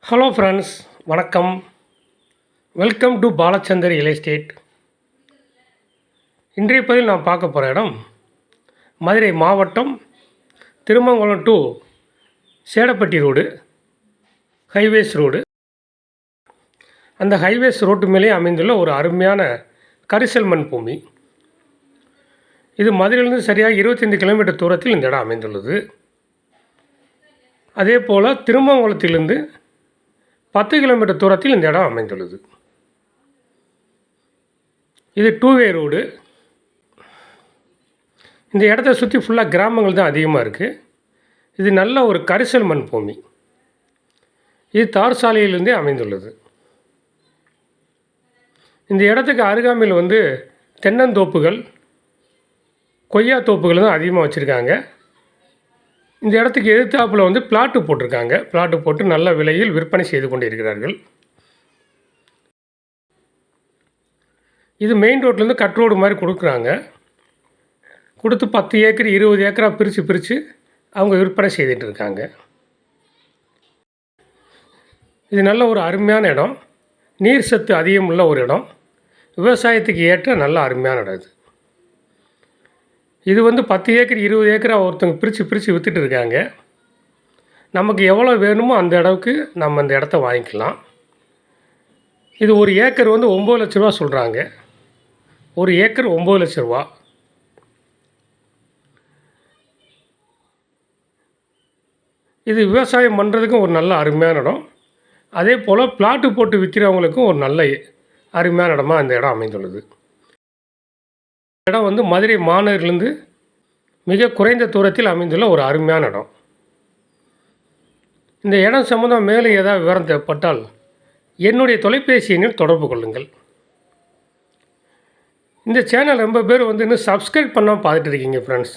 Hello friends, வணக்கம். Welcome to Balachandar real estate. இன்றைய பதிவில் நான் பார்க்க போகிற இடம் மதுரை மாவட்டம் Thirumangalam to Sedapatti road, highways road. அந்த ஹைவேஸ் ரோட்டு மேலே அமைந்துள்ள ஒரு அருமையான கரிசல் மண் பூமி. இது மதுரையிலிருந்து சரியாக 25 கிலோமீட்டர் தூரத்தில் இந்த இடம் அமைந்துள்ளது. அதே போல் திருமங்கலத்திலிருந்து 10 கிலோமீட்டர் தூரத்தில் இந்த இடம் அமைந்துள்ளது. இது 2-வே ரோடு. இந்த இடத்த சுற்றி ஃபுல்லாக கிராமங்கள் தான் அதிகமாக இருக்குது. இது நல்ல ஒரு கரிசல் மண் பூமி. இது தார் சாலையிலிருந்தே அமைந்துள்ளது. இந்த இடத்துக்கு அருகாமையில் தென்னந்தோப்புகள், கொய்யா தோப்புகள் தான் அதிகமாக வச்சுருக்காங்க. இந்த இடத்துக்கு எதிர்த்தாப்பில் பிளாட்டு போட்டிருக்காங்க. பிளாட்டு போட்டு நல்ல விலையில் விற்பனை செய்து கொண்டு இருக்கிறார்கள். இது மெயின் ரோட்லேருந்து கட் ரோடு மாதிரி கொடுக்குறாங்க. கொடுத்து 10 ஏக்கர் 20 ஏக்கராக பிரித்து அவங்க விற்பனை செய்துட்டு இருக்காங்க. இது நல்ல ஒரு அருமையான இடம். நீர் சத்து அதிகமுள்ள ஒரு இடம். விவசாயத்துக்கு ஏற்ற நல்ல அருமையான இடம் இது. இது 10 ஏக்கர் 20 ஏக்கராக ஒருத்தவங்க பிரித்து விற்றுட்டு இருக்காங்க. நமக்கு எவ்வளோ வேணுமோ அந்த அளவுக்கு நம்ம அந்த இடத்த வாங்கிக்கலாம். இது ஒரு ஏக்கர் 9 லட்ச ரூபா சொல்கிறாங்க. ஒரு ஏக்கர் 9 லட்ச ரூபா. இது விவசாயம் பண்ணுறதுக்கும் ஒரு நல்ல அருமையான இடம். அதே போல் பிளாட்டு போட்டு விற்கிறவங்களுக்கும் ஒரு நல்ல அருமையான இடமா இந்த இடம் அமைந்துள்ளது. இடம் மதுரை மாநகரிலிருந்து மிக குறைந்த தூரத்தில் அமைந்துள்ள ஒரு அருமையான இடம். இந்த இடம் சம்மந்தம் மேலே ஏதாவது விவரம் தேவைப்பட்டால் என்னுடைய தொலைபேசி எண்ணில் தொடர்பு கொள்ளுங்கள். இந்த சேனல் ரொம்ப பேர் இன்னும் சப்ஸ்கிரைப் பண்ணாமல் பார்த்துட்டு இருக்கீங்க ஃப்ரெண்ட்ஸ்.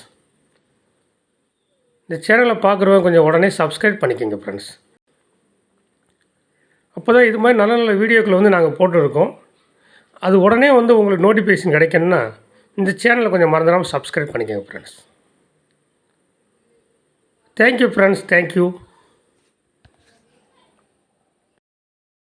இந்த சேனலை பார்க்குறவங்க கொஞ்சம் உடனே சப்ஸ்கிரைப் பண்ணிக்கோங்க ஃப்ரெண்ட்ஸ். அப்போ தான் இது மாதிரி நல்ல நல்ல வீடியோக்கள் நாங்கள் போட்டுருக்கோம். அது உடனே உங்களுக்கு நோட்டிஃபிகேஷன் கிடைக்கணுன்னா இந்த சேனலை கொஞ்சம் மறந்துடாமல் சப்ஸ்கிரைப் பண்ணிக்கோங்க ஃப்ரெண்ட்ஸ். Thank you friends, thank you.